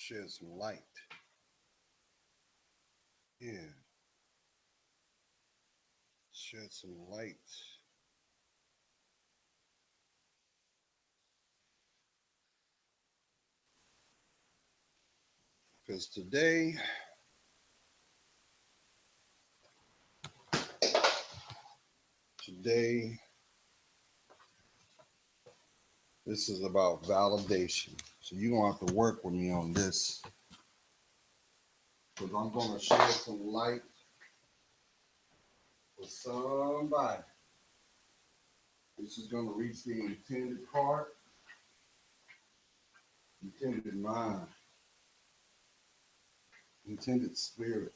shed some light. Yeah, shed some light. Because today, this is about validation. So you're going to have to work with me on this. Because I'm going to shed some light for somebody. This is going to reach the intended heart, intended mind, intended spirit.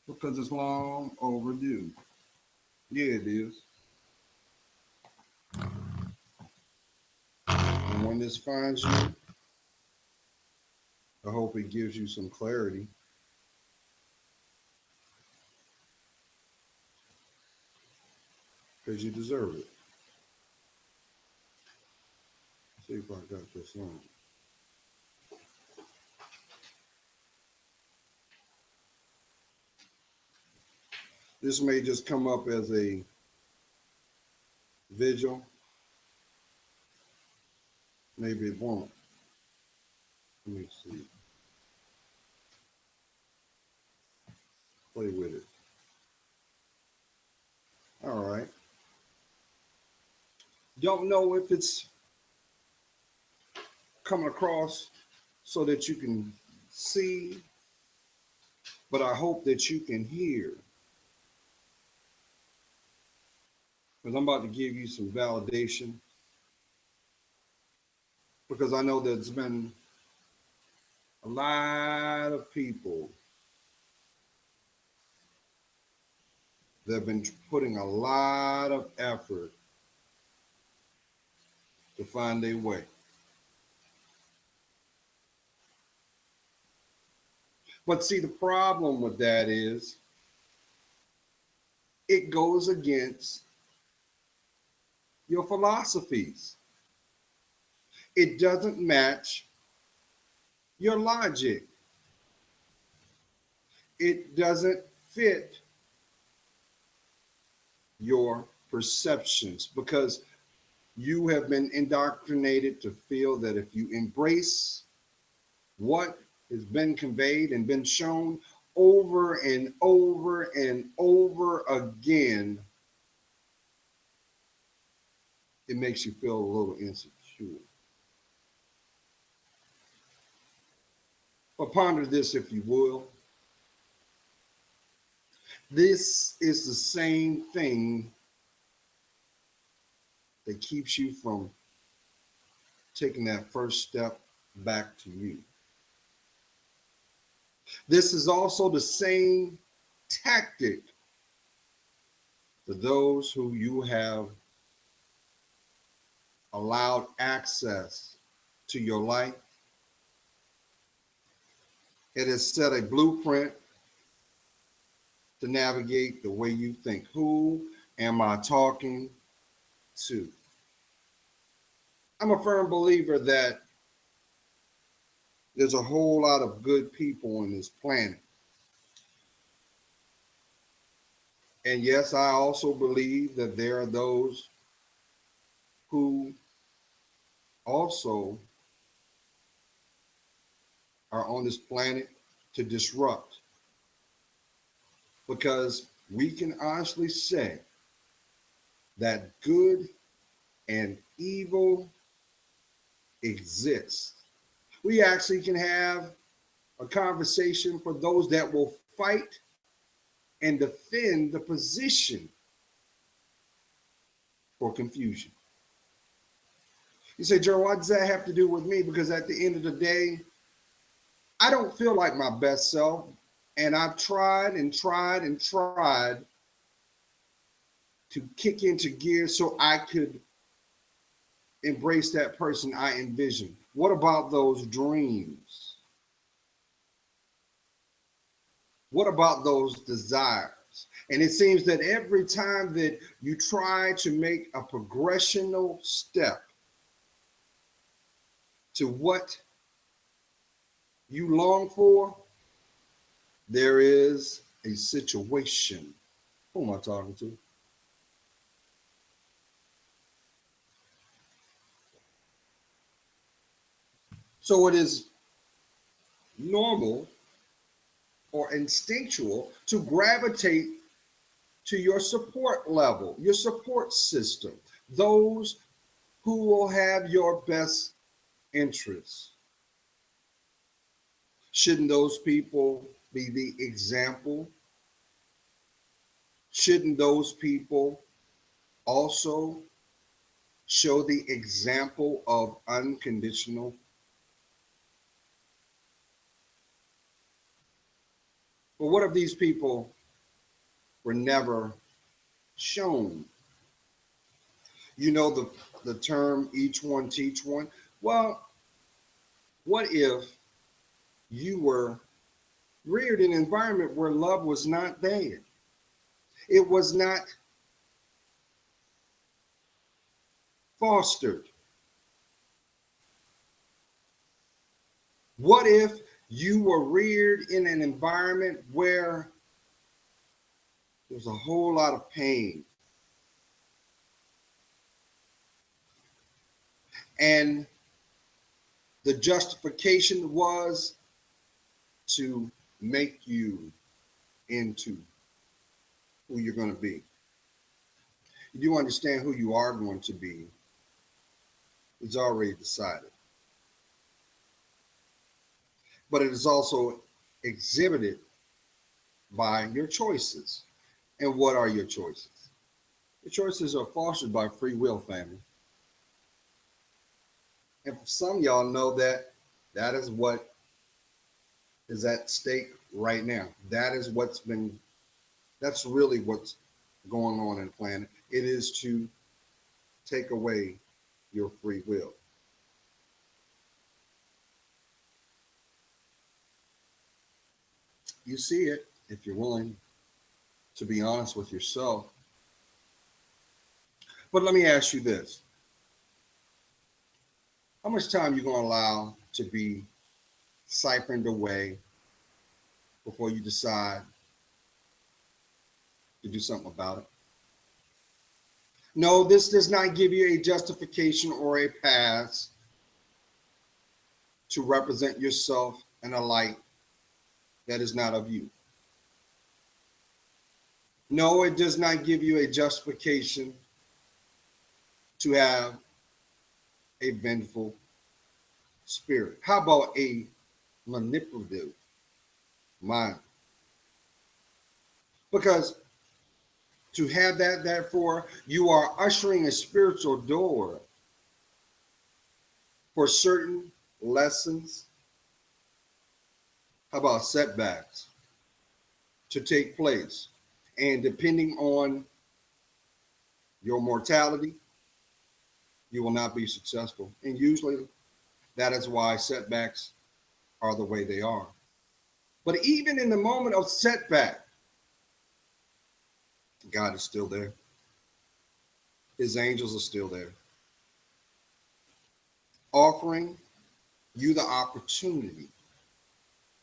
Because it's long overdue. Yeah, it is. And when this finds you, I hope it gives you some clarity. Because you deserve it. See if I got this on. This may just come up as a vigil. Maybe it won't. Let me see. Play with it. All right. Don't know if it's coming across so that you can see, but I hope that you can hear. Because I'm about to give you some validation. Because I know there's been a lot of people that have been putting a lot of effort to find their way. But see, the problem with that is it goes against your philosophies. It doesn't match your logic. It doesn't fit your perceptions because you have been indoctrinated to feel that if you embrace what has been conveyed and been shown over and over and over again, it makes you feel a little insecure. But ponder this, if you will. This is the same thing that keeps you from taking that first step back to you. This is also the same tactic for those who you have allowed access to your life. It has set a blueprint to navigate the way you think. Who am I talking to? I'm a firm believer that there's a whole lot of good people on this planet. And yes, I also believe that there are those who also are on this planet to disrupt. Because we can honestly say that good and evil exist. We actually can have a conversation for those that will fight and defend the position for confusion. You say, Joe, what does that have to do with me? Because at the end of the day, I don't feel like my best self. And I've tried and tried and tried to kick into gear so I could embrace that person I envision. What about those dreams? What about those desires? And it seems that every time that you try to make a progressional step to what you long for, there is a situation. Who am I talking to? So it is normal or instinctual to gravitate to your support level, your support system, those who will have your best interests. Shouldn't those people be the example? Shouldn't those people also show the example of unconditional? But what if these people were never shown? You know the term each one teach one? Well, what if you were reared in an environment where love was not there? It was not fostered. What if you were reared in an environment where there's a whole lot of pain and the justification was to make you into who you're going to be? You understand who you are going to be. It's already decided. But it is also exhibited by your choices. And what are your choices? Your choices are fostered by free will, family. And for some of y'all know that that is what is at stake right now. That's really what's going on in the planet. It is to take away your free will. You see it if you're willing to be honest with yourself. But let me ask you this. How much time are you going to allow to be siphoned away before you decide to do something about it? No, this does not give you a justification or a pass to represent yourself in a light that is not of you. No, it does not give you a justification to have a vengeful spirit. How about a manipulative mind? Because to have that, therefore, you are ushering a spiritual door for certain lessons. How about setbacks to take place? And depending on your mortality, you will not be successful. And usually that is why setbacks are the way they are. But even in the moment of setback, God is still there. His angels are still there, offering you the opportunity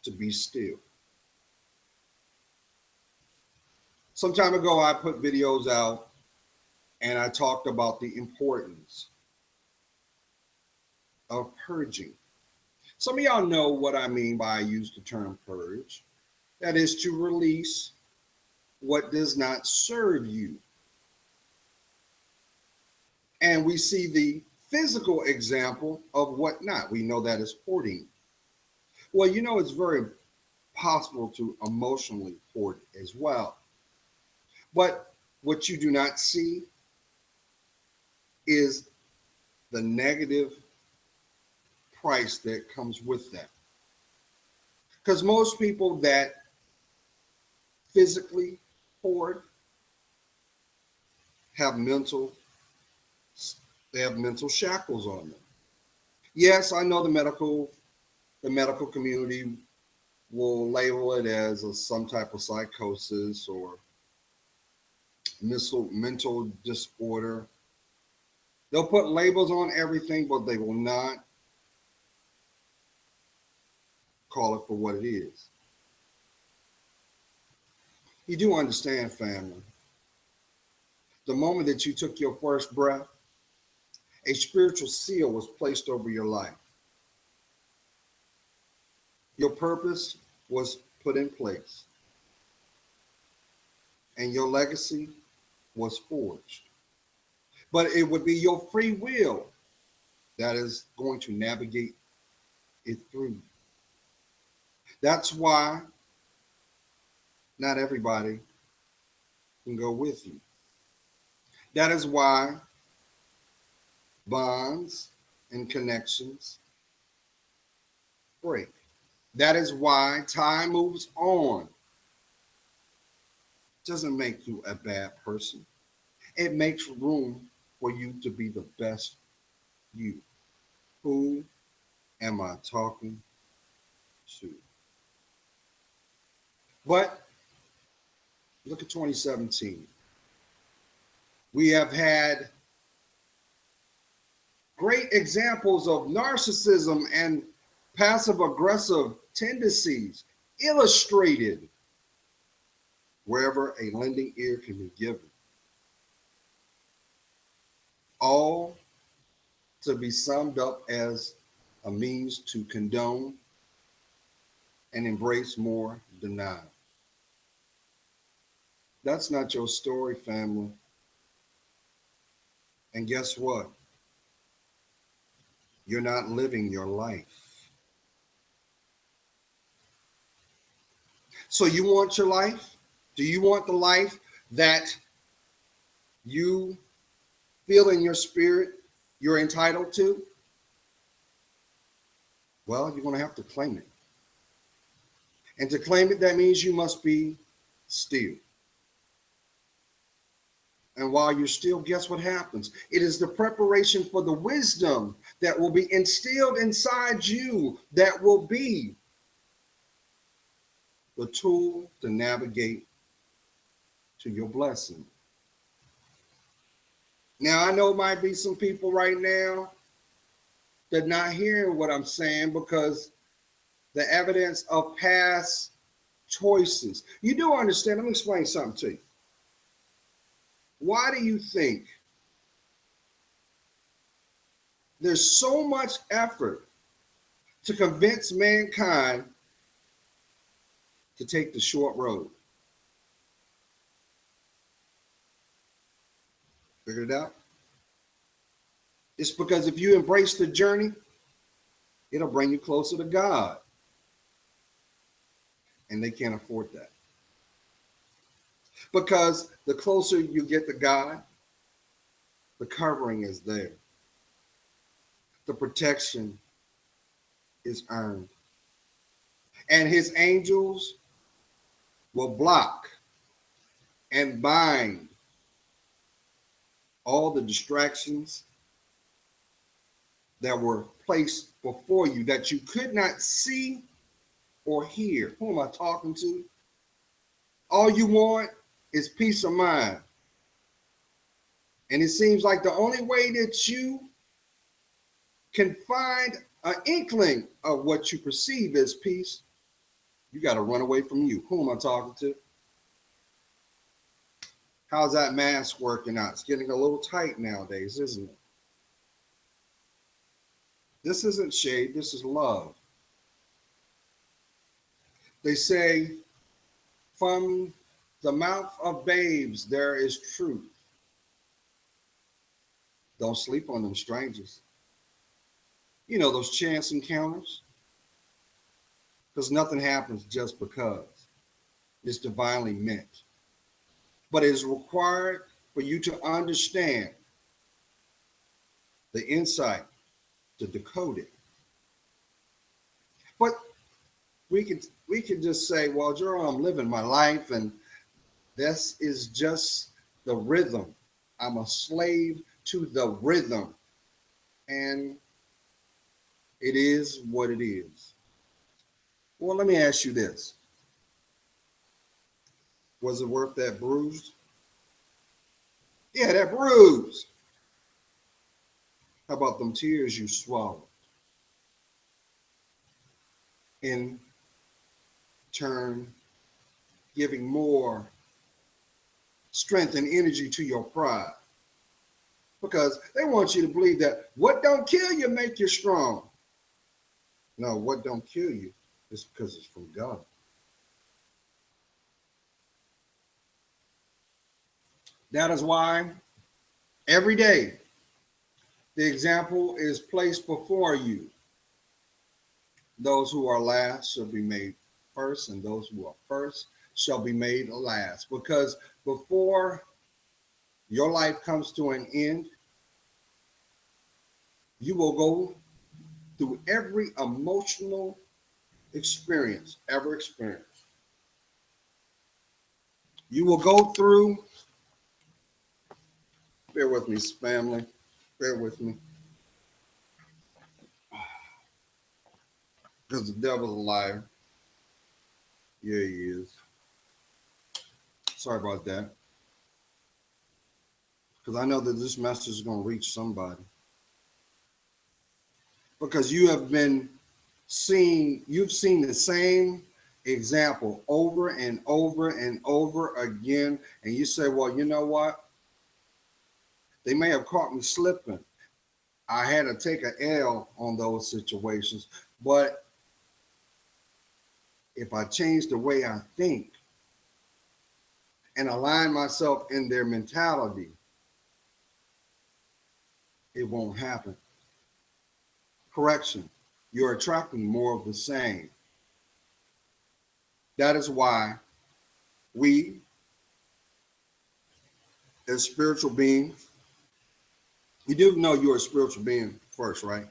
to be still. Some time ago, I put videos out and I talked about the importance of purging. Some of y'all know what I mean by I use the term purge. That is to release what does not serve you. And we see the physical example of what not. We know that is hoarding. Well, you know, it's very possible to emotionally hoard as well. But what you do not see is the negative price that comes with that. Because most people that physically hoard have mental shackles on them. Yes, I know the medical community will label it as some type of psychosis or mental disorder. They'll put labels on everything, but they will not call it for what it is. You do understand, family, the moment that you took your first breath, a spiritual seal was placed over your life. Your purpose was put in place, and your legacy was forged. But it would be your free will that is going to navigate it through. That's why not everybody can go with you. That is why bonds and connections break. That is why time moves on. It doesn't make you a bad person. It makes room for you to be the best you. Who am I talking to? But look at 2017. We have had great examples of narcissism and passive aggressive tendencies illustrated wherever a lending ear can be given. All to be summed up as a means to condone and embrace more denial. That's not your story, family. And guess what? You're not living your life. So you want your life? Do you want the life that you feel in your spirit you're entitled to? Well, you're going to have to claim it. And to claim it, that means you must be still. And while you're still, guess what happens? It is the preparation for the wisdom that will be instilled inside you that will be the tool to navigate to your blessing. Now, I know might be some people right now that not hearing what I'm saying because the evidence of past choices. You do understand. Let me explain something to you. Why do you think there's so much effort to convince mankind to take the short road? Figured it out? It's because if you embrace the journey, it'll bring you closer to God. And they can't afford that. Because the closer you get to God, the covering is there. The protection is earned. And his angels will block and bind all the distractions that were placed before you that you could not see or hear. Who am I talking to? All you want is peace of mind. And it seems like the only way that you can find an inkling of what you perceive as peace, you got to run away from you. Who am I talking to? How's that mask working out? It's getting a little tight nowadays, isn't it? This isn't shade, this is love. They say, from the mouth of babes, there is truth. Don't sleep on them strangers. You know, those chance encounters. Because nothing happens just because. It's divinely meant. But it is required for you to understand the insight to decode it. But we can just say, well, Gerald, I'm living my life and this is just the rhythm. I'm a slave to the rhythm. And it is what it is. Well, let me ask you this. Was it worth that bruise? Yeah, that bruise. How about them tears you swallowed? in turn giving more strength and energy to your pride. Because they want you to believe that what don't kill you make you strong. No, what don't kill you is because it's from God. That is why every day the example is placed before you. Those who are last shall be made first, and those who are first shall be made last. Because before your life comes to an end, you will go through every emotional experience ever experienced. You will go through, bear with me, family, bear with me, because the devil's a liar. Yeah, he is. Sorry about that. Because I know that this message is going to reach somebody. Because you've seen the same example over and over and over again. And you say, well, you know what? They may have caught me slipping. I had to take an L on those situations. But if I change the way I think and align myself in their mentality, it won't happen. Correction, you're attracting more of the same. That is why we, as spiritual beings, you do know you're a spiritual being first, right?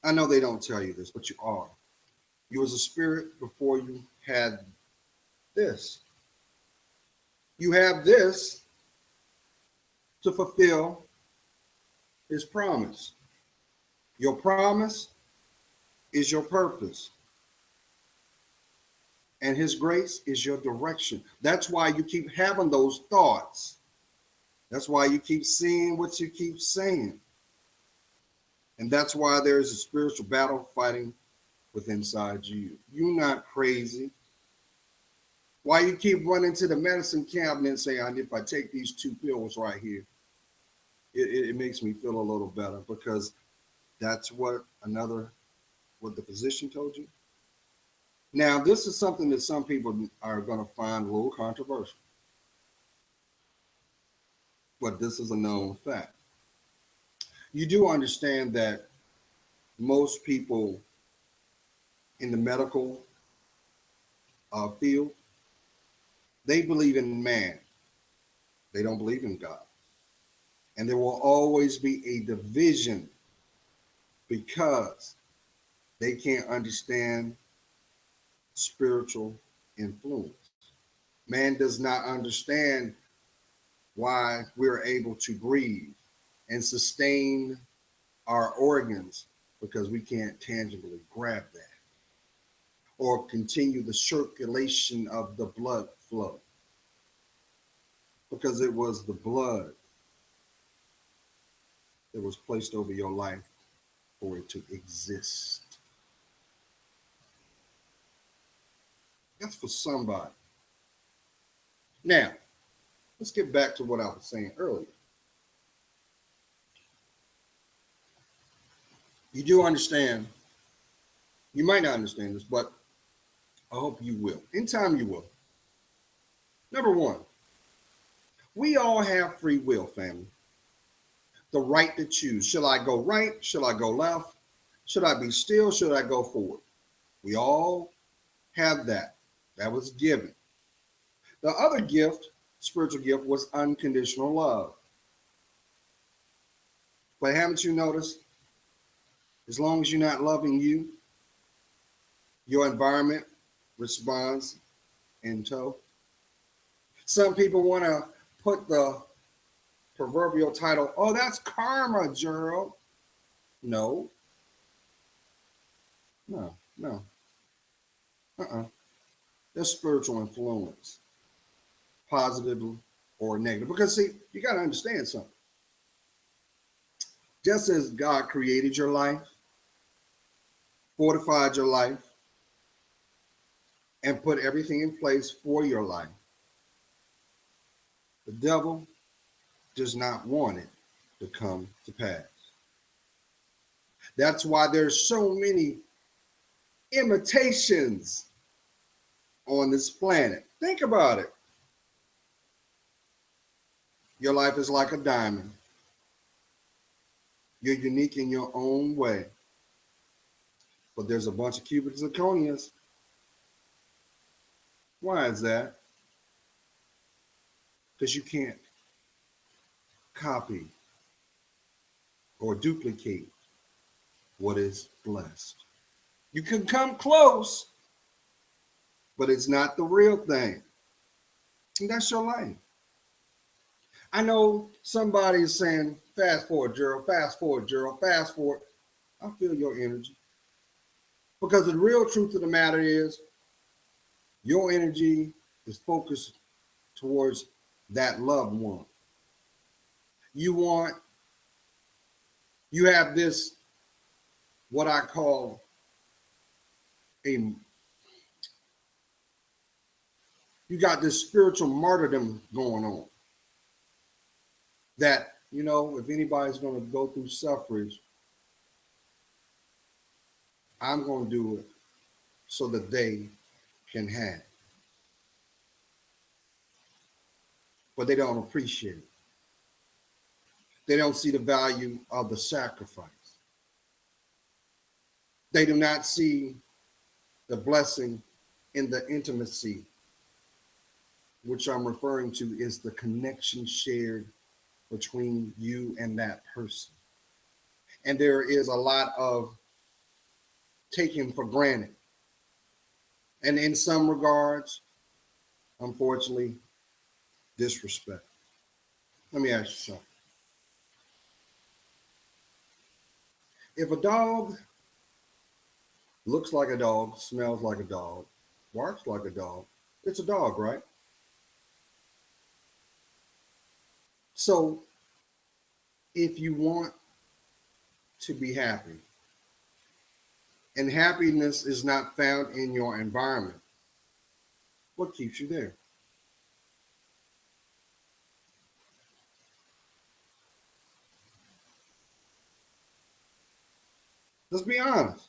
I know they don't tell you this, but you are. You was a spirit before you had this. You have this to fulfill his promise. Your promise is your purpose. And his grace is your direction. That's why you keep having those thoughts. That's why you keep seeing what you keep saying. And that's why there's a spiritual battle fighting with inside you. You're not crazy. Why you keep running to the medicine cabinet and saying, if I take these 2 pills right here, it makes me feel a little better, because that's what the physician told you. Now, this is something that some people are going to find a little controversial, but this is a known fact. You do understand that most people in the medical field, they believe in man. They don't believe in God. And there will always be a division because they can't understand spiritual influence. Man does not understand why we're able to breathe and sustain our organs, because we can't tangibly grab that or continue the circulation of the blood flow, because it was the blood that was placed over your life for it to exist. That's for somebody. Now, let's get back to what I was saying earlier. You do understand, you might not understand this, but I hope you will. In time, you will. Number one, we all have free will, family. The right to choose. Should I go right? Should I go left? Should I be still? Should I go forward? We all have that. That was given. The other gift, spiritual gift, was unconditional love. But haven't you noticed, as long as you're not loving you, your environment responds in tow? Some people want to put the proverbial title, oh, that's karma, Gerald. No. That's spiritual influence, positive or negative. Because see, you got to understand something. Just as God created your life, fortified your life, and put everything in place for your life. The devil does not want it to come to pass. That's why there's so many imitations on this planet. Think about it. Your life is like a diamond. You're unique in your own way. But there's a bunch of cubic zirconias. Why is that? Because you can't copy or duplicate what is blessed. You can come close, but it's not the real thing. And that's your life. I know somebody is saying, fast forward, Gerald, fast forward, Gerald, fast forward. I feel your energy. Because the real truth of the matter is, your energy is focused towards that loved one. You have this, what I call you got this spiritual martyrdom going on. That, if anybody's going to go through suffrage, I'm going to do it so that they can have. But they don't appreciate it. They don't see the value of the sacrifice. They do not see the blessing in the intimacy, which I'm referring to is the connection shared between you and that person. And there is a lot of taken for granted. And in some regards, unfortunately, disrespect. Let me ask you something. If a dog looks like a dog, smells like a dog, barks like a dog, it's a dog, right? So if you want to be happy, and happiness is not found in your environment, what keeps you there? Let's be honest.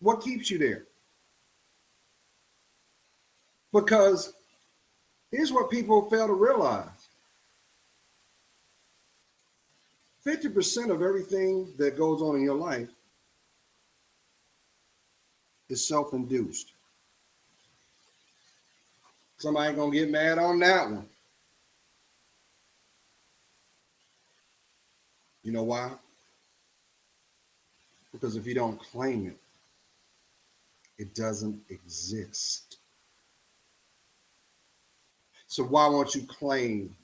What keeps you there? Because here's what people fail to realize. 50% of everything that goes on in your life is self-induced. Somebody gonna get mad on that one. You know why? Because if you don't claim it, it doesn't exist. So why won't you claim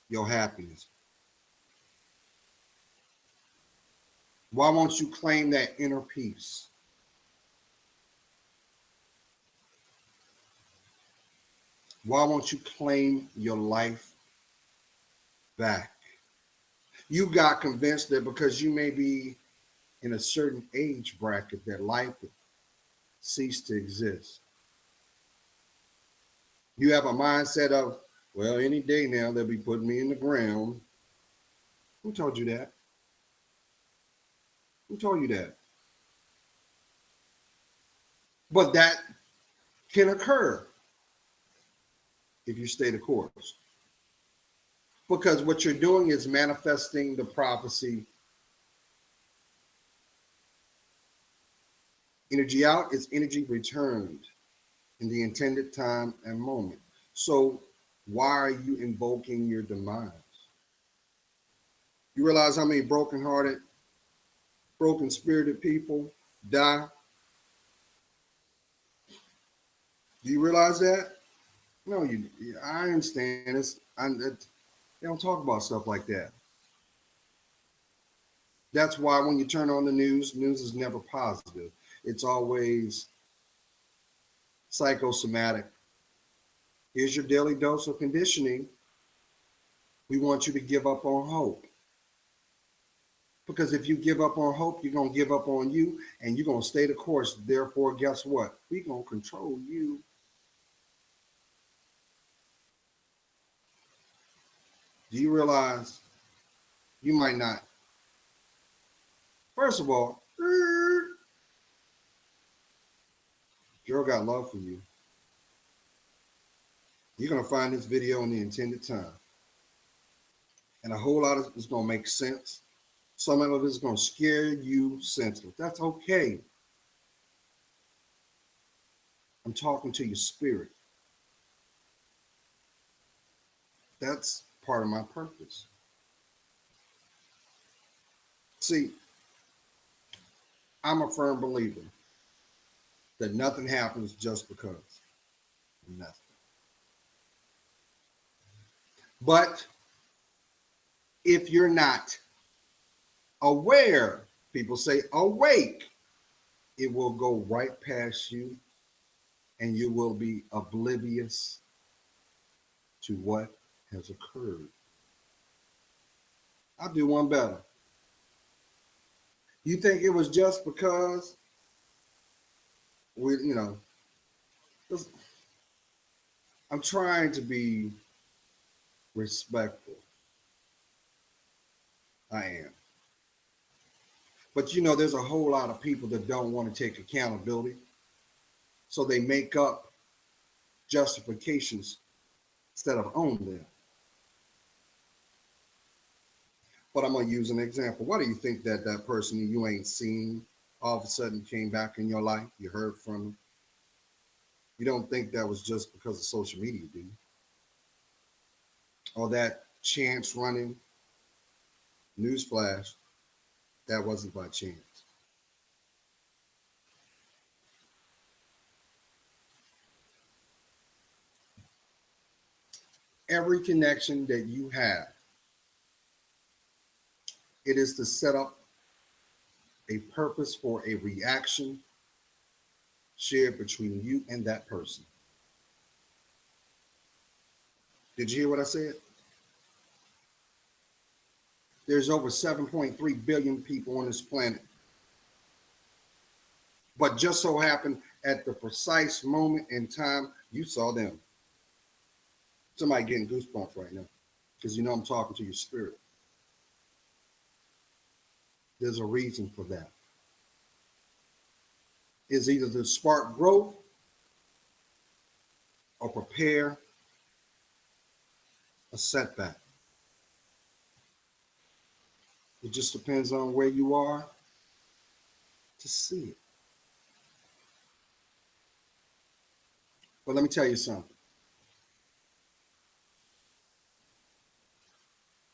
your happiness? Why won't you claim that inner peace? Why won't you claim your life back? You got convinced that because you may be in a certain age bracket that life would cease to exist. You have a mindset of, well, any day now they'll be putting me in the ground. Who told you that? Who told you that? But that can occur if you stay the course. Because what you're doing is manifesting the prophecy. Energy out is energy returned in the intended time and moment. So why are you invoking your demise? You realize how many broken-hearted, broken-spirited people die? Do you realize that? No, I understand. They don't talk about stuff like that. That's why when you turn on the news is never positive. It's always psychosomatic. Here's your daily dose of conditioning. We want you to give up on hope. Because if you give up on hope, you're going to give up on you and you're going to stay the course. Therefore, guess what? We're going to control you. Do you realize you might not? First of all, girl got love for you. You're going to find this video in the intended time. And a whole lot of it's going to make sense. Some of it is going to scare you senseless. That's okay. I'm talking to your spirit. That's part of my purpose. See, I'm a firm believer that nothing happens just because. Nothing. But if you're not aware, people say awake, it will go right past you and you will be oblivious to what has occurred. I'll do one better. You think it was just because I'm trying to be respectful. I am. But there's a whole lot of people that don't want to take accountability. So they make up justifications instead of own them. But I'm going to use an example. Why do you think that person you ain't seen all of a sudden came back in your life? You heard from them. You don't think that was just because of social media, do you? Or that chance running? Newsflash, that wasn't by chance. Every connection that you have, it is to set up a purpose for a reaction shared between you and that person. Did you hear what I said? There's over 7.3 billion people on this planet. But just so happened at the precise moment in time, you saw them. Somebody getting goosebumps right now because I'm talking to your spirit. There's a reason for that. It's either to spark growth or prepare a setback. It just depends on where you are to see it. But let me tell you something.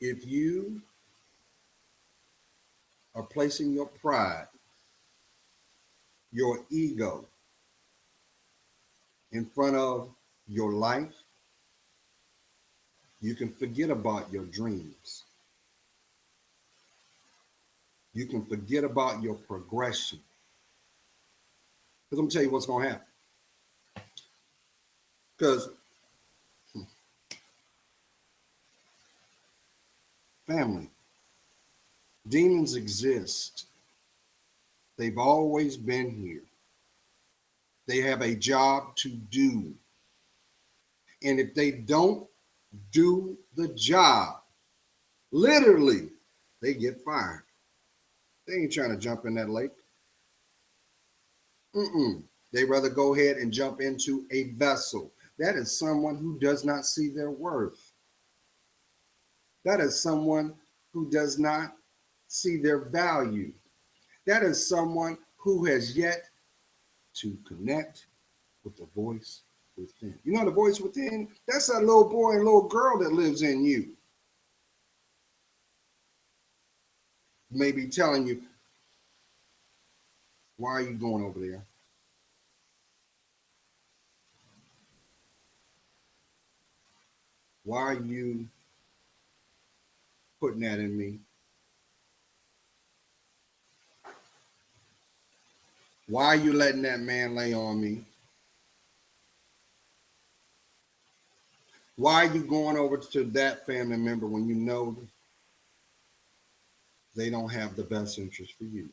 If you are placing your pride, your ego in front of your life, you can forget about your dreams. You can forget about your progression. Because I'm going to tell you what's going to happen. Because family, demons exist. They've always been here. They have a job to do. And if they don't do the job, literally, they get fired. They ain't trying to jump in that lake. They rather go ahead and jump into a vessel. That is someone who does not see their worth. That is someone who does not see their value. That is someone who has yet to connect with the voice within. You know the voice within? That's that little boy and little girl that lives in you. Maybe telling you, why are you going over there? Why are you putting that in me? Why are you letting that man lay on me? Why are you going over to that family member when you know they don't have the best interest for you.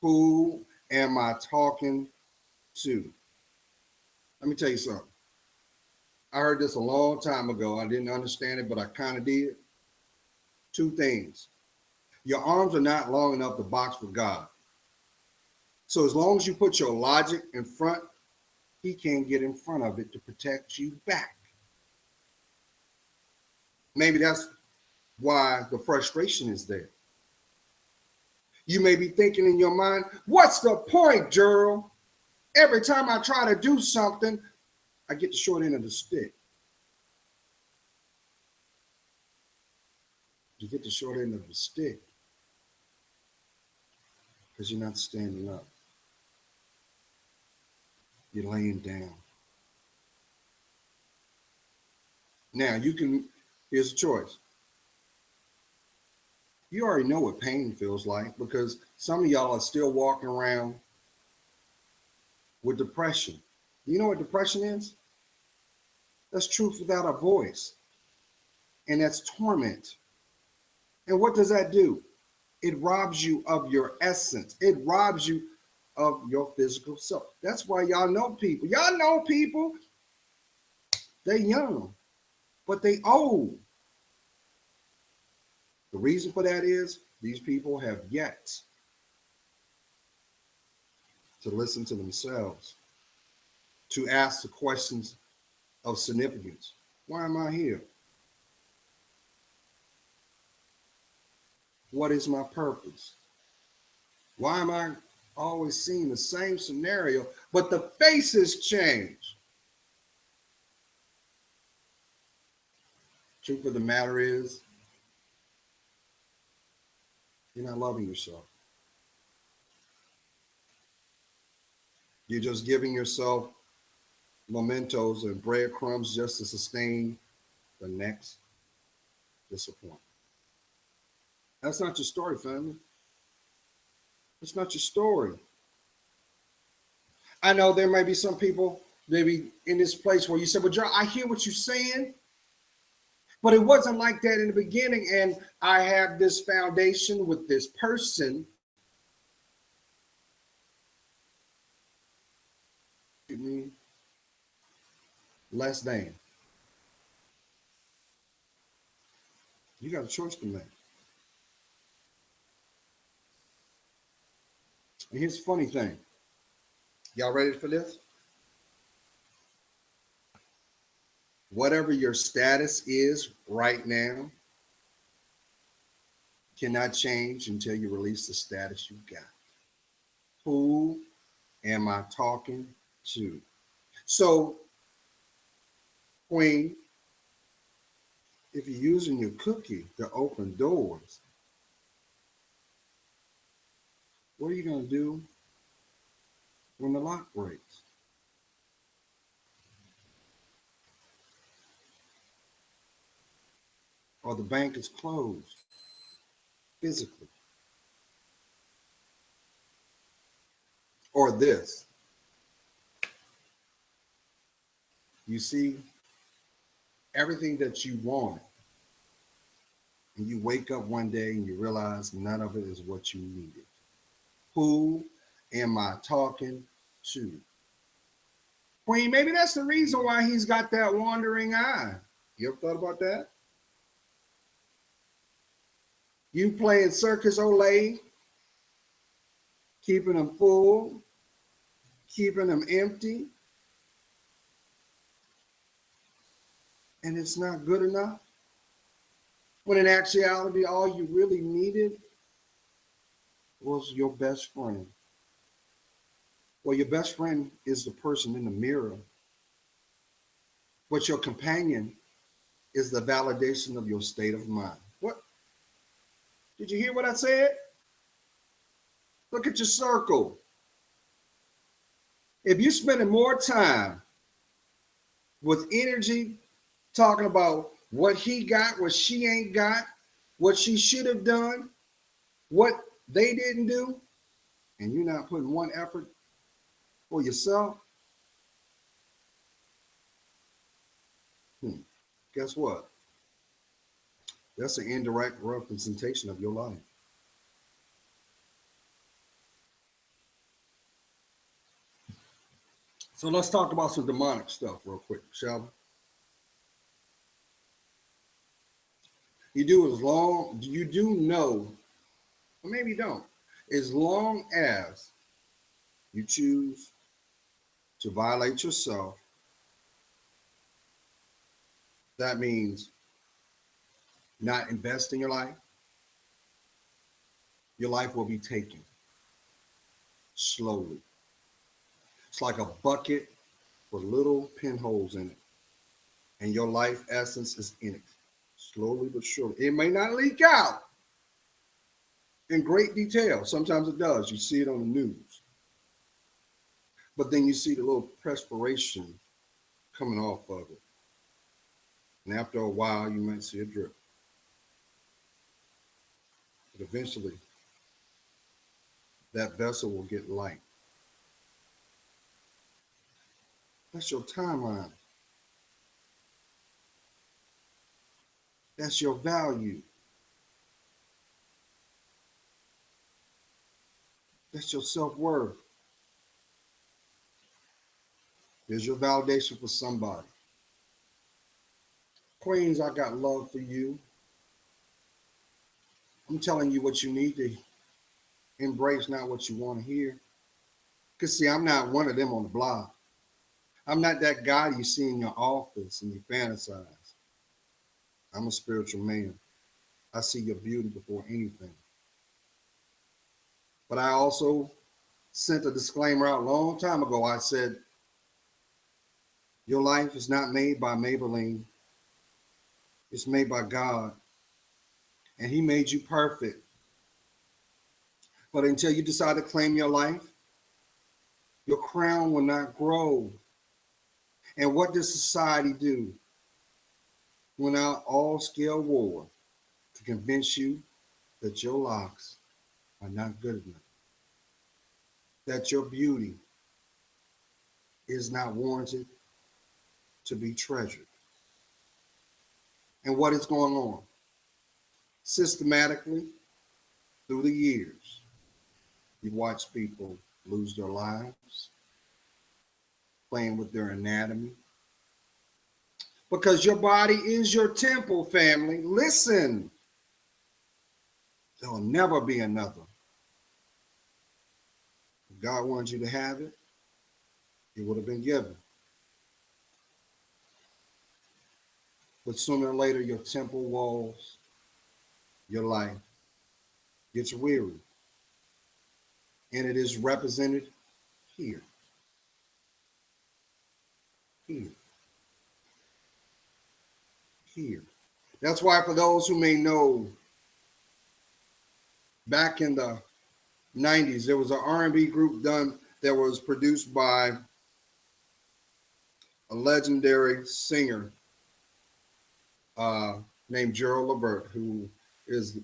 Who am I talking to? Let me tell you something. I heard this a long time ago. I didn't understand it, but I kind of did. Two things. Your arms are not long enough to box with God. So as long as you put your logic in front, he can't get in front of it to protect you back. Maybe that's why the frustration is there. You may be thinking in your mind, what's the point, Gerald? Every time I try to do something, I get the short end of the stick. You get the short end of the stick because you're not standing up. You're laying down. Now, here's a choice. You already know what pain feels like because some of y'all are still walking around with depression. You know what depression is? That's truth without a voice. And that's torment. And what does that do? It robs you of your essence. It robs you of your physical self. That's why y'all know people. Y'all know people, they young, but they old. The reason for that is these people have yet to listen to themselves, to ask the questions of significance. Why am I here? What is my purpose? Why am I always seeing the same scenario, but the faces change? Truth of the matter is, you're not loving yourself. You're just giving yourself mementos and breadcrumbs just to sustain the next disappointment. That's not your story, family. It's not your story. I know there may be some people maybe in this place where you said, well, Joe, I hear what you're saying, but it wasn't like that in the beginning. And I have this foundation with this person. Less than. You got a choice to make. And here's the funny thing. Y'all ready for this? Whatever your status is right now cannot change until you release the status you got. Who am I talking to? So, Queen, if you're using your cookie to open doors, what are you going to do when the lock breaks? Or the bank is closed physically? Or this. You see everything that you want, and you wake up one day and you realize none of it is what you needed. Who am I talking to? Queen, maybe that's the reason why he's got that wandering eye. You ever thought about that? You playing Circus Olay, keeping them full, keeping them empty, and it's not good enough? When in actuality, all you really needed was your best friend. Well, your best friend is the person in the mirror, but your companion is the validation of your state of mind. What? Did you hear what I said? Look at your circle. If you're spending more time with energy talking about what he got, what she ain't got, what she should have done, what they didn't do, and you're not putting one effort for yourself, guess what? That's an indirect representation of your life. So let's talk about some demonic stuff real quick, shall we? You do know, or maybe you don't, as long as you choose to violate yourself, that means not invest in your life will be taken slowly. It's like a bucket with little pinholes in it, and your life essence is in it, slowly but surely. It may not leak out in great detail. Sometimes it does. You see it on the news. But then you see the little perspiration coming off of it. And after a while, you might see a drip. But eventually, that vessel will get light. That's your timeline. That's your value. That's your self-worth. There's your validation for somebody. Queens, I got love for you. I'm telling you what you need to embrace, not what you want to hear. Because, see, I'm not one of them on the block. I'm not that guy you see in your office and you fantasize. I'm a spiritual man. I see your beauty before anything. But I also sent a disclaimer out a long time ago. I said, your life is not made by Maybelline. It's made by God. And He made you perfect. But until you decide to claim your life, your crown will not grow. And what does society do? Went out all scale war to convince you that your locks are not good enough, that your beauty is not warranted to be treasured. And what is going on? Systematically, through the years, you watch people lose their lives, playing with their anatomy. Because your body is your temple, family. Listen, there'll never be another. If God wanted you to have it, it would have been given. But sooner or later, your temple walls, your life gets weary. And it is represented here. Here. Here. That's why, for those who may know, back in the 90s, there was an R&B group done that was produced by a legendary singer named Gerald Levert, who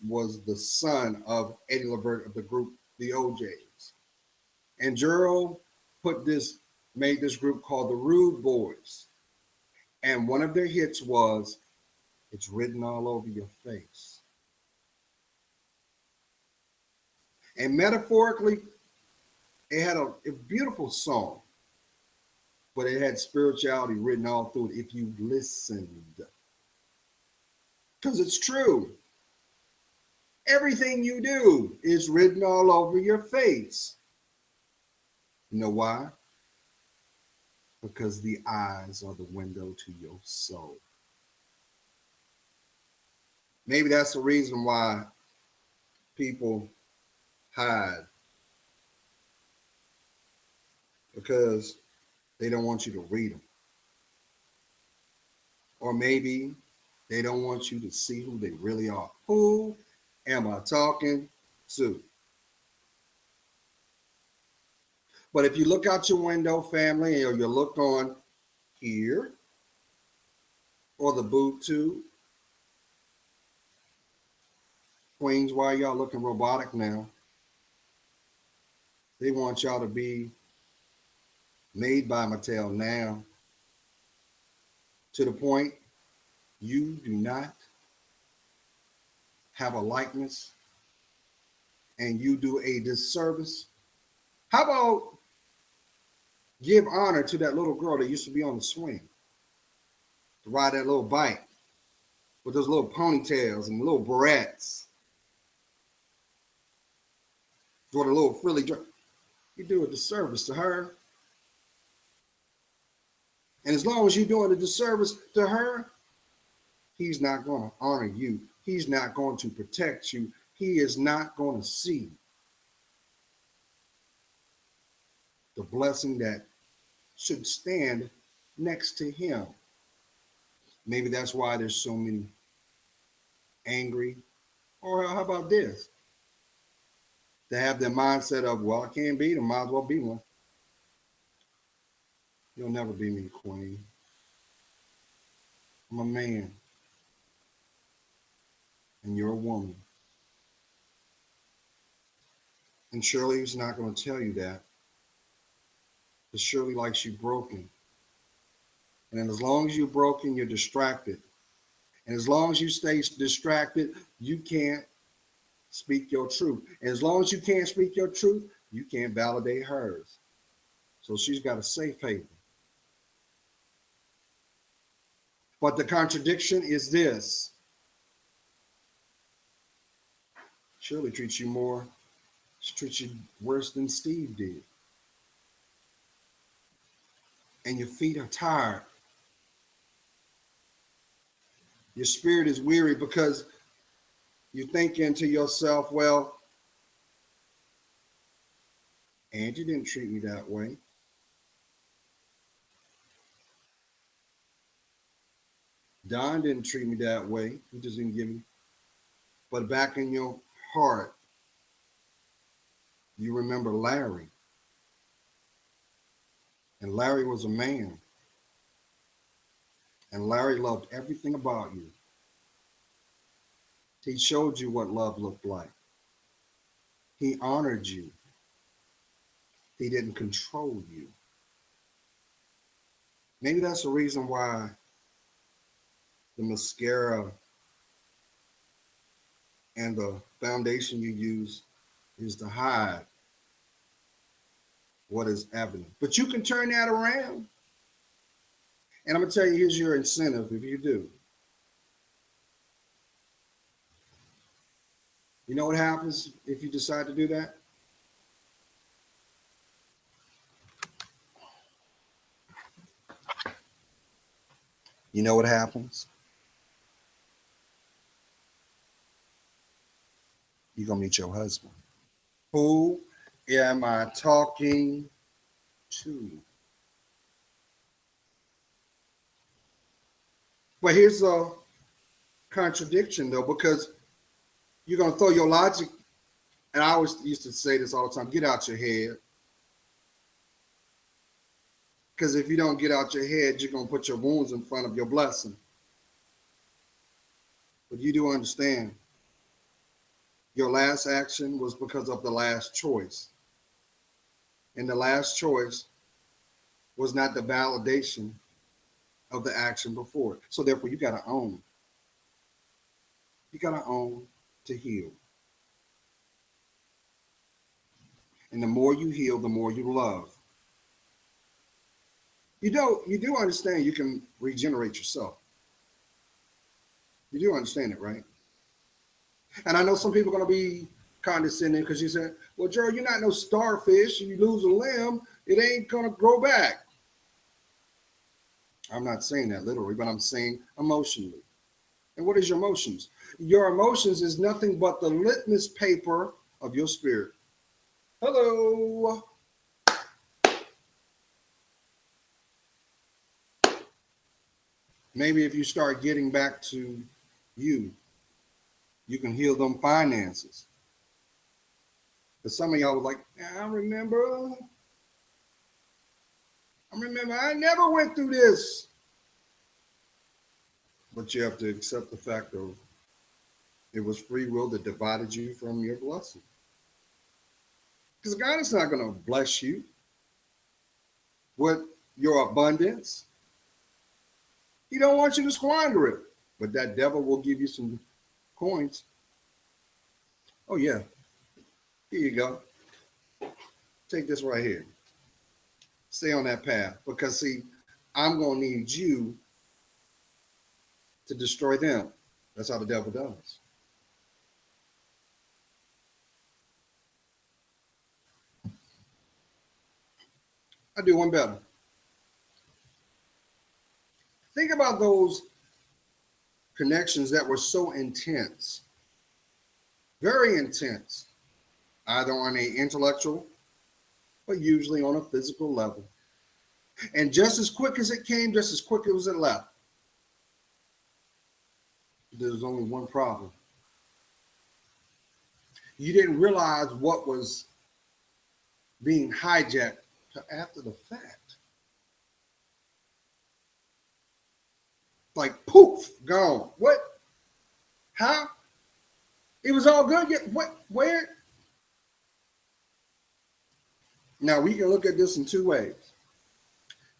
was the son of Eddie Levert of the group The OJs. And Gerald made this group called the Rude Boys. And one of their hits was "It's Written All Over Your Face." And metaphorically, it had a beautiful song, but it had spirituality written all through it if you listened. Because it's true. Everything you do is written all over your face. You know why? Because the eyes are the window to your soul. Maybe that's the reason why people hide. Because they don't want you to read them. Or maybe they don't want you to see who they really are. Who am I talking to? But if you look out your window, family, or you look on here, or the boob tube, queens, why y'all looking robotic now? They want y'all to be made by Mattel now, to the point you do not have a likeness and you do a disservice. How about Give honor to that little girl that used to be on the swing, to ride that little bike with those little ponytails and little barrettes, or the little frilly dress. You do a disservice to her. And as long as you're doing a disservice to her, he's not going to honor you. He's not going to protect you. He is not going to see the blessing that should stand next to him. Maybe that's why there's so many angry. Or how about this? They have the mindset of, well, I can't beat him, might as well be one. You'll never be me, queen. I'm a man. And you're a woman. And Shirley's not going to tell you that. But Shirley likes you broken. And as long as you're broken, you're distracted. And as long as you stay distracted, you can't speak your truth. And as long as you can't speak your truth, you can't validate hers. So she's got a safe haven. But the contradiction is this. Shirley treats you more, she treats you worse than Steve did. And your feet are tired. Your spirit is weary because you're thinking to yourself, well, Angie didn't treat me that way. Don didn't treat me that way. He just didn't give me. But back in your heart, you remember Larry. And Larry was a man. And Larry loved everything about you. He showed you what love looked like. He honored you. He didn't control you. Maybe that's the reason why the mascara and the foundation you use is to hide what is evident. But you can turn that around. And I'm going to tell you, here's your incentive if you do. You know what happens if you decide to do that? You know what happens? You're going to meet your husband. Who am I talking to? But here's a contradiction, though, because you're going to throw your logic, and I always used to say this all the time, get out your head. Because if you don't get out your head, you're going to put your wounds in front of your blessing. But you do understand, your last action was because of the last choice. And the last choice was not the validation of the action before. So therefore, you got to own. You got to own to heal. And the more you heal, the more you love. You do understand you can regenerate yourself. You do understand it, right? And I know some people are going to be condescending because you said, well, Gerald, you're not no starfish. You lose a limb, it ain't going to grow back. I'm not saying that literally, but I'm saying emotionally. And what is your emotions? Your emotions is nothing but the litmus paper of your spirit. Hello. Maybe if you start getting back to you can heal them finances. But some of y'all was like, I remember I never went through this. But you have to accept the fact of it was free will that divided you from your blessing. Because God is not going to bless you with your abundance. He don't want you to squander it. But that devil will give you some coins. Oh, yeah. Here you go. Take this right here. Stay on that path. Because see, I'm gonna need you to destroy them. That's how the devil does. I do one better. Think about those connections that were so intense, very intense, either on a intellectual, but usually on a physical level. And just as quick as it came, just as quick as it left. There's only one problem. You didn't realize what was being hijacked till after the fact. Like poof, gone. What? How? It was all good. Yet what? Where? Now we can look at this in two ways.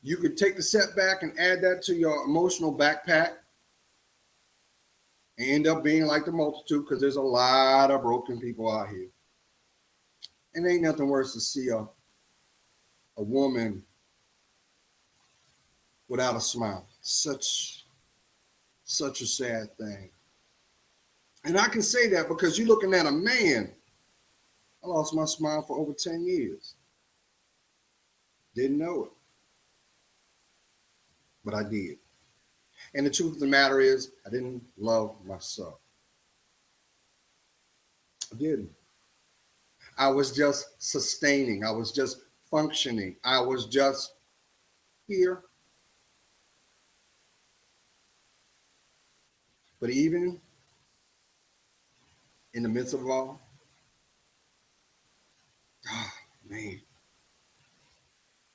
You could take the setback and add that to your emotional backpack and end up being like the multitude, because there's a lot of broken people out here. And ain't nothing worse to see a woman without a smile. Such a sad thing. And I can say that because you're looking at a man. I lost my smile for over 10 years. Didn't know it. But I did. And the truth of the matter is, I didn't love myself. I didn't. I was just sustaining. I was just functioning. I was just here. But even in the midst of it all, oh, man,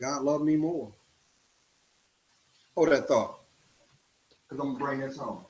God loved me more. Hold that thought, because I'm going to bring this home.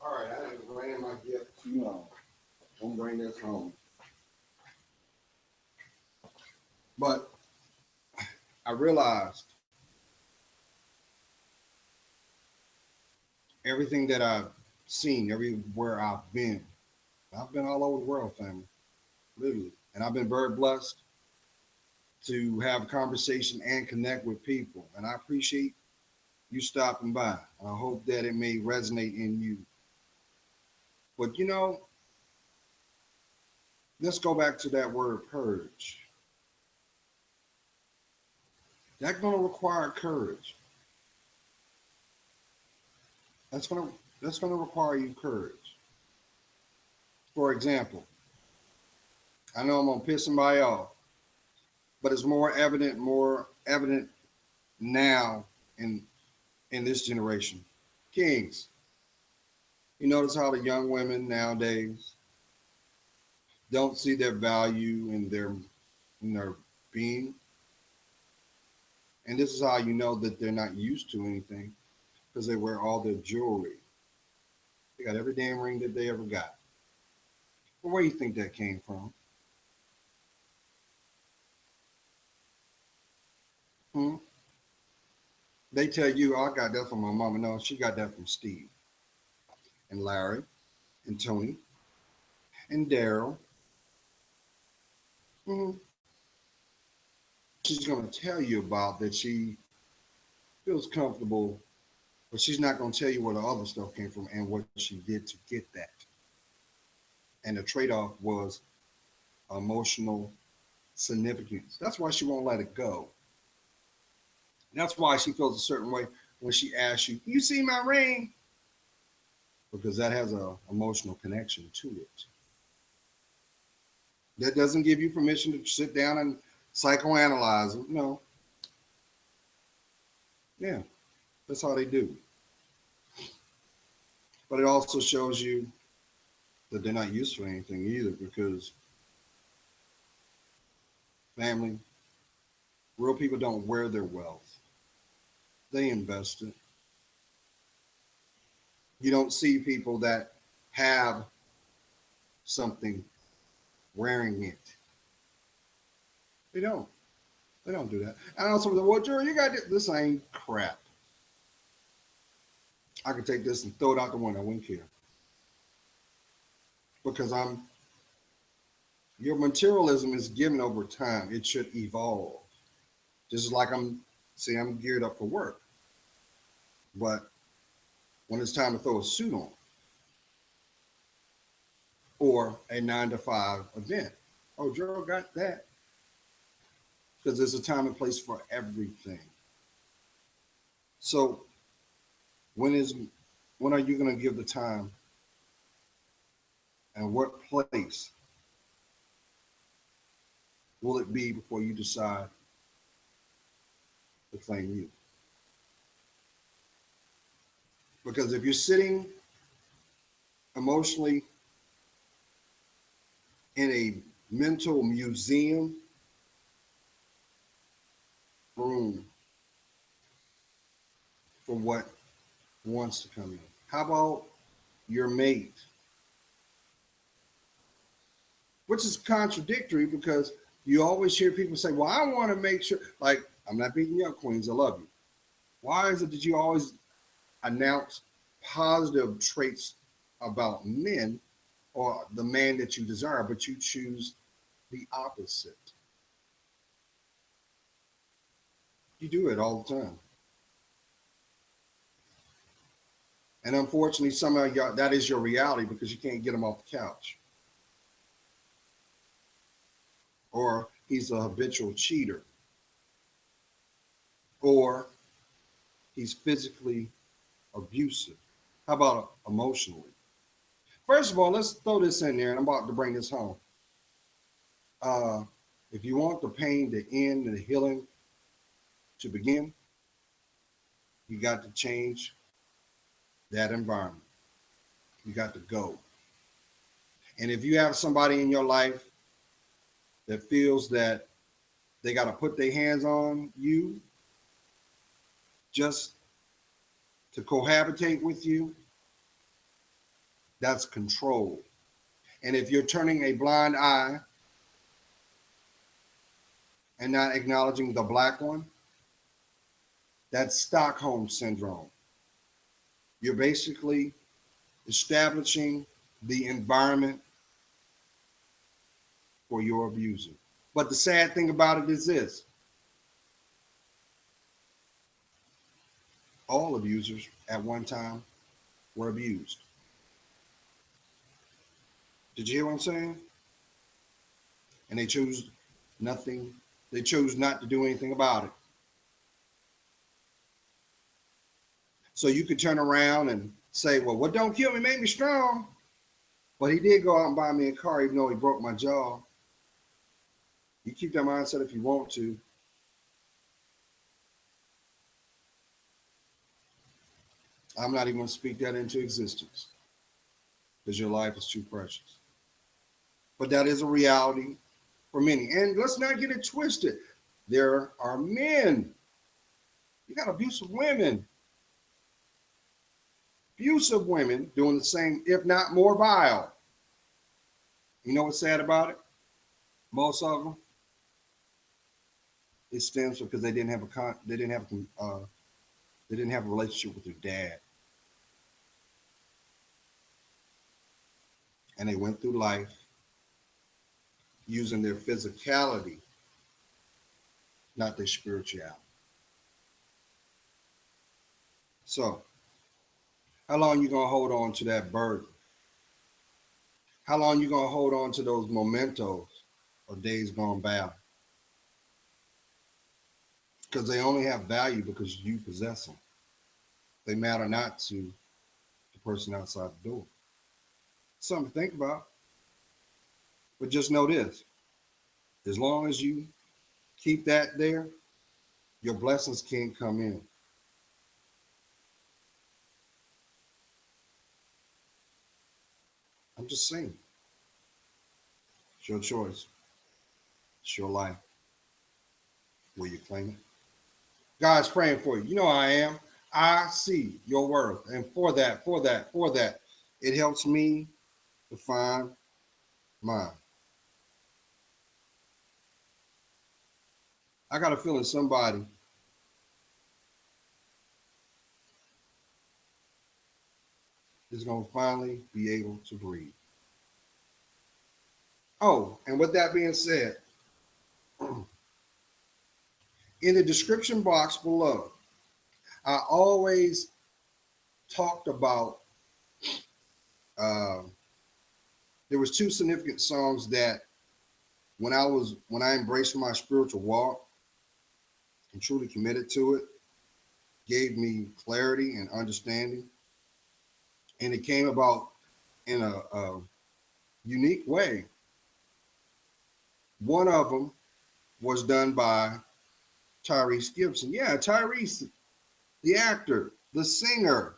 All right, I didn't bring my gift too long. Don't bring this home. But I realized everything that I've seen, everywhere I've been all over the world, family, literally. And I've been very blessed to have a conversation and connect with people. And I appreciate you stopping by. And I hope that it may resonate in you. But let's go back to that word purge. That's going to require courage. That's going to require you courage. For example, I know I'm going to piss somebody off, but it's more evident now in this generation. Kings, you notice how the young women nowadays don't see their value in their being. And this is how you know that they're not used to anything, because they wear all their jewelry. They got every damn ring that they ever got. Well, where do you think that came from? Hmm? They tell you, oh, I got that from my mama. No, she got that from Steve and Larry and Tony and Daryl. Hmm. She's going to tell you about that she feels comfortable, but she's not going to tell you where the other stuff came from and what she did to get that. And the trade-off was emotional significance. That's why she won't let it go. That's why she feels a certain way when she asks you, "You see my ring?" Because that has an emotional connection to it. That doesn't give you permission to sit down and psychoanalyze them. No. Yeah, that's how they do. But it also shows you that they're not used for anything either, because family, real people don't wear their wealth. They invest it. You don't see people that have something wearing it. They don't. They don't do that. And also, well, Jerry, you got this ain't crap. I could take this and throw it out the window. I wouldn't care, because your materialism is given over time. It should evolve. Just like I'm geared up for work, but when it's time to throw a suit on or a 9 to 5 event, oh, Joe got that, because there's a time and place for everything. So when is when are you going to give the time, and what place will it be before you decide to claim you? Because if you're sitting emotionally in a mental museum room for what wants to come in, how about your mate? Which is contradictory, because you always hear people say, well, I want to make sure, like, I'm not beating you up, Queens, I love you. Why is it that you always announce positive traits about men or the man that you desire, but you choose the opposite? You do it all the time. And unfortunately, some of y'all, that is your reality, because you can't get them off the couch. Or he's a habitual cheater. Or he's physically abusive. How about emotionally? First of all, let's throw this in there, and I'm about to bring this home. Uh, if you want the pain to end and the healing to begin, you got to change that environment. You got to go. And if you have somebody in your life that feels that they got to put their hands on you just to cohabitate with you, that's control. And if you're turning a blind eye and not acknowledging the black one, that's Stockholm syndrome. You're basically establishing the environment for your abuser. But the sad thing about it is this: all abusers at one time were abused. Did you hear what I'm saying? And they chose nothing. They chose not to do anything about it. So you could turn around and say, well, what don't kill me made me strong. But he did go out and buy me a car, even though he broke my jaw. You keep that mindset if you want to. I'm not even going to speak that into existence, because your life is too precious. But that is a reality for many. And let's not get it twisted. There are men. You got abusive women. Abusive women doing the same, if not more vile. You know what's sad about it? Most of them, it stems from because they didn't have a relationship with their dad, and they went through life using their physicality, not their spirituality. So, how long you gonna hold on to that burden? How long you gonna hold on to those mementos of days gone by? Because they only have value because you possess them. They matter not to the person outside the door. Something to think about. But just know this, as long as you keep that there, your blessings can't come in. I'm just saying. It's your choice. It's your life. Will you claim it? God's praying for you. You know I am. I see your worth. And for that, it helps me to find mine. I got a feeling somebody is going to finally be able to breathe. Oh, and with that being said, in the description box below, I always talked about um, there was two significant songs that when I embraced my spiritual walk and truly committed to it, gave me clarity and understanding. And it came about in a unique way. One of them was done by Tyrese Gibson. Yeah, Tyrese, the actor, the singer.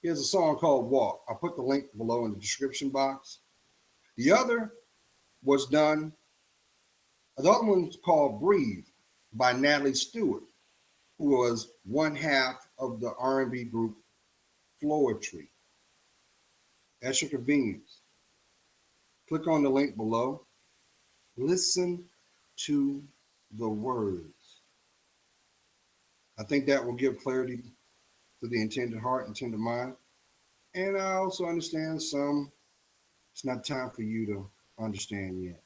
He has a song called Walk. I'll put the link below in the description box. The other was done, the other one's called Breathe by Natalie Stewart, who was one half of the R&B group Floetry. At your convenience, click on the link below. Listen to the words. I think that will give clarity to the intended heart, intended mind. And I also understand some, it's not time for you to understand yet.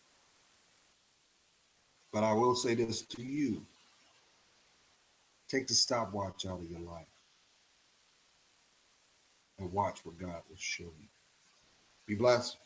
But I will say this to you. Take the stopwatch out of your life and watch what God will show you. Be blessed.